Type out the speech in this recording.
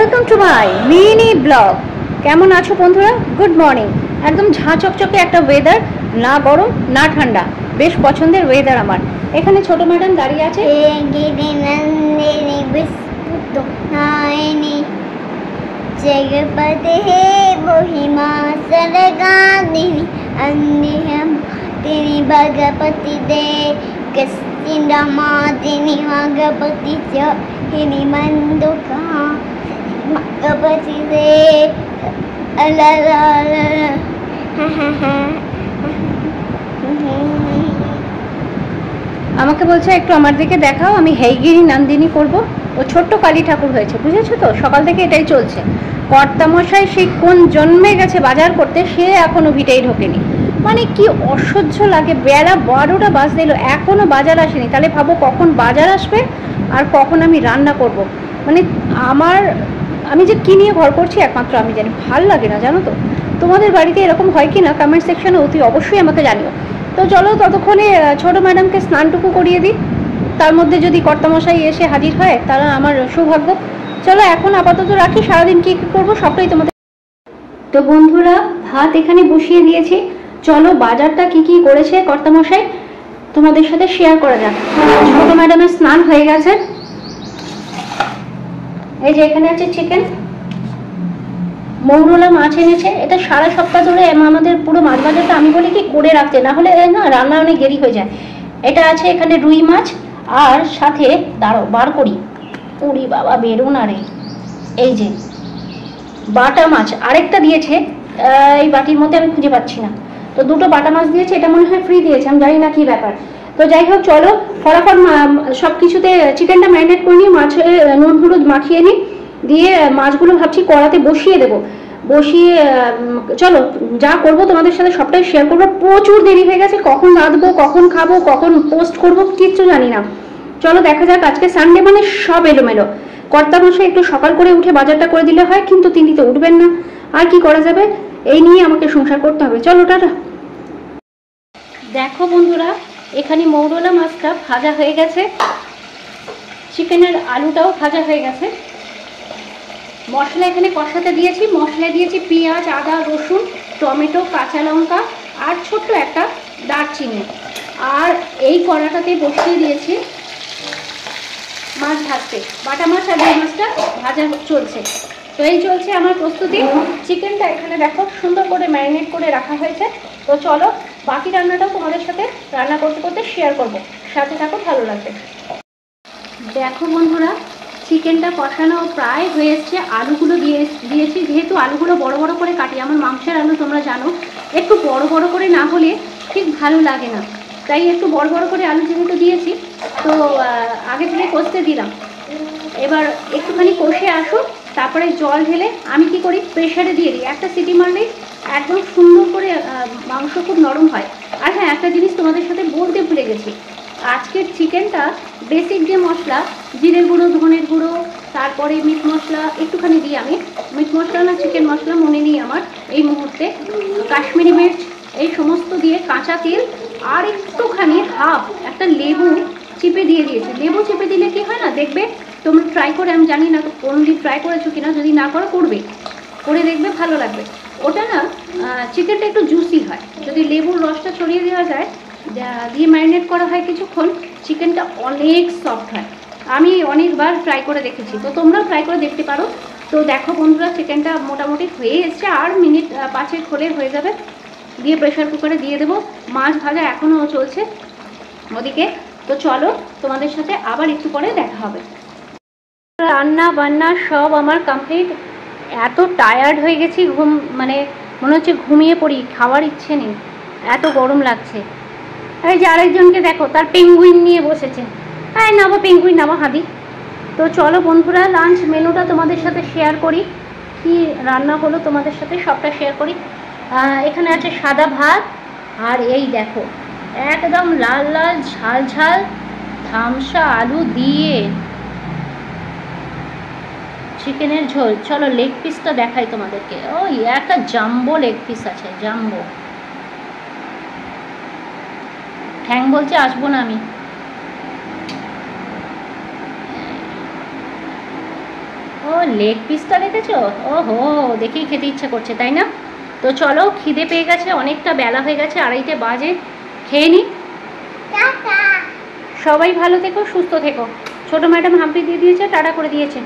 Welcome to my mini blog. কেমন আছো বন্ধুরা? Good morning. একদম ঝাঁ চকচকে একটা ওয়েদার, না গরম না ঠান্ডা, বেশ পছন্দের ওয়েদার আমার। এখানে ছোট ম্যাডাম দাঁড়িয়ে আছে। भगपति दे मादिनी भगपति हिनी मंदुका भगपति दे আমাকে বলছে একটু আমার দিকে দেখাও, আমি হেইগিরি নন্দিনী করব। ও ছোট্ট কালী ঠাকুর হয়েছে, বুঝেছো তো? সকাল থেকে এটাই চলছে। কর্তামশাই সেই কোন জন্মে গেছে বাজার করতে, সে এখনো ভিটেই ঢোকেনি। মানে কি অসহ্য লাগে, বেলা 12টা বাজতে এলো, এখনো বাজার আসেনি। তাহলে ভাবো কখন বাজার আসবে আর কখন আমি রান্না করব। মানে আমি যে কি নিয়ে ঘর করছি একমাত্র আমি জানি। ভাল লাগে না, জানো তো? তোমাদের বাড়িতে এরকম হয় কি না কমেন্ট সেকশনে অতি অবশ্যই আমাকে জানিও। তো চলো ততক্ষণে ছোট ম্যাডামকে স্নানটুকু করিয়ে দিই, তার মধ্যে যদি কর্তামশাই এসে হাজির হয় তারা আমার সৌভাগ্য। চলো এখন আপাতত রাখি, সারাদিন কি করবো সবটাই তোমাদের। তো বন্ধুরা, ভাত এখানে বসিয়ে দিয়েছি। চলো বাজারটা কি কি করেছে কর্তামশাই তোমাদের সাথে শেয়ার করা যাক। ছোট ম্যাডামের স্নান হয়ে গেছে। এই যে এখানে আছে চিকেন, মৌরলা মাছ এনেছে। এটা সারা সপ্তাহ ধরে আমাদের পুরো মাছ বাজারটা আমি বলি কি করে রাখতে, না হলে না রান্না অনেক দেরি হয়ে যায়। এটা আছে এখানে রুই মাছ, আর সাথে দাঁড়াও বার করি, উড়ি বাবা বেরো না রে, এই যে বাটা মাছ আরেকটা দিয়েছে। এই বাটির মধ্যে আমি খুঁজে পাচ্ছি না, তো দুটো বাটা মাছ দিয়েছে। এটা মনে হয় ফ্রি দিয়েছে, আমি জানি না কি ব্যাপার। তো যাই হোক চলো ফটাফট সব কিছুতে চিকেনটা ম্যারিনেট করে নিই, মাছে নুন হলুদ মাখিয়ে নিই, দিয়ে মাছগুলো ভাবছি কড়াতে বসিয়ে দেবো। বসিয়ে চলো যা করবো তোমাদের সাথে সবটাই শেয়ার করবো। প্রচুর দেরি হয়ে গেছে, কখন রাঁধবো, কখন খাবো, কখন পোস্ট করবো কিচ্ছু জানি না। চলো দেখা যাক। আজকে সানডে মানে সব এলোমেলো। কর্তামশাই একটু সকাল করে উঠে বাজারটা করে দিলে হয়, কিন্তু তিনি তো উঠবেন না। আর কি করা যাবে, এই নিয়ে আমাকে সংসার করতে হবে। চলো টাটা। দেখো বন্ধুরা, এখানে মৌরলা মাছটা ভাজা হয়ে গেছে, চিকেনের আলুটাও ভাজা হয়ে গেছে। মশলা এখানে কষাতে দিয়েছি, মশলা দিয়েছি পেঁয়াজ, আদা, রসুন, টমেটো, কাঁচা লঙ্কা আর ছোট্ট একটা দারচিনি। আর এই কড়াটাতে বসিয়ে দিয়েছি মাছ ভাজতে, বাটা মাছ আর রুই মাছটা ভাজা চলছে। তো এই চলছে আমার প্রস্তুতি। চিকেনটা এখানে দেখো সুন্দর করে ম্যারিনেট করে রাখা হয়েছে। তো চলো বাকি রান্নাটাও তোমাদের সাথে রান্না করতে করতে শেয়ার করবো, সাথে থাকো, ভালো লাগবে। দেখো বন্ধুরা, চিকেনটা কষানো প্রায় হয়ে এসছে। আলুগুলো দিয়েছি, যেহেতু আলুগুলো বড় বড় করে কাটি, আমার মাংসের আলু তোমরা জানো একটু বড় বড় করে না হলে ঠিক ভালো লাগে না, তাই একটু বড় বড় করে আলু যেহেতু দিয়েছি, তো আগে থেকে কষতে দিলাম। এবার একটুখানি কষে আসুক, তারপরে জল ঢেলে আমি কি করি প্রেশারে দিয়ে দিই। একটা সিটি মারলেই একদম সুন্দর করে মাংস খুব নরম হয়। আর হ্যাঁ, একটা জিনিস তোমাদের সাথে বলতে ভুলে গেছি, আজকের চিকেনটা বেসিক যে মশলা, জিরের গুঁড়ো, ধনের গুঁড়ো, তারপরে মিট মশলা একটুখানি দিই আমি। মিট মশলা না চিকেন মশলা মনে নেই আমার এই মুহূর্তে, কাশ্মীরি মির্চ, এই সমস্ত দিয়ে কাঁচা তেল আর একটুখানি একটা লেবু চিপে দিয়ে দিয়েছি। লেবু চিপে দিলে কি হয় না, দেখবে তোমরা ট্রাই করে, আমি জানি না কোনদিন ট্রাই করেছো কিনা, যদি না করো করে দেখবে, ভালো লাগবে। ওটা না চিকেনটা একটু জুসি হয়, যদি লেবুর রসটা ছড়িয়ে দেওয়া যায়, দিয়ে ম্যারিনেট করা হয় কিছুক্ষণ, চিকেনটা অনেক সফট হয়। আমি অনেকবার ট্রাই করে দেখেছি, তো তোমরাও ট্রাই করে দেখতে পারো। তো দেখো বন্ধুরা, চিকেনটা মোটামুটি হয়ে এসছে, আর মিনিট 5 হলে হয়ে যাবে। দিয়ে প্রেশার কুকারে দিয়ে দেবো। মাছ ভাজা এখনও চলছে ওদিকে। তো চলো তোমাদের সাথে আবার একটু পরে দেখা হবে। রান্না বান্না সব আমার কমপ্লিট। এত টায়ার্ড হয়ে গেছি, মানে মনে হচ্ছে ঘুমিয়ে পড়ি, খাওয়ার ইচ্ছে নেই, এত গরম লাগছে। এই যে আরেকজনকে দেখো, তার পেঙ্গুইন নিয়ে বসেছে। হ্যাঁ নামো পেঙ্গুইন, নামো হাবি। তো চলো বন্ধুরা, লাঞ্চ মেনুটা তোমাদের সাথে শেয়ার করি, কি রান্না হলো তোমাদের সাথে সবটা শেয়ার করি। এখানে আছে সাদা ভাত, আর এই দেখো একদম লাল লাল ঝাল ঝাল ধামসা আলু দিয়ে চিকেনের ঝোল। চলো লেগ পিসটা দেখাই তোমাদেরকে। ওই একটা জাম্বো লেগ পিস আছে, জাম্বো। ঠ্যাং বলছে আসবো না আমি। ওই লেগ পিসটা রেখেছো? ওহো, দেখেই খেতে ইচ্ছা করছে, তাই না? তো চলো, খিদে পেয়ে গেছে, অনেকটা বেলা হয়ে গেছে, 2:30 বাজে, খেয়ে নি। টাটা। সবাই ভালো থেকো, সুস্থ থেকো। ছোট ম্যাডাম হাম্পি দিয়ে দিয়েছে, টাটা করে দিয়েছে।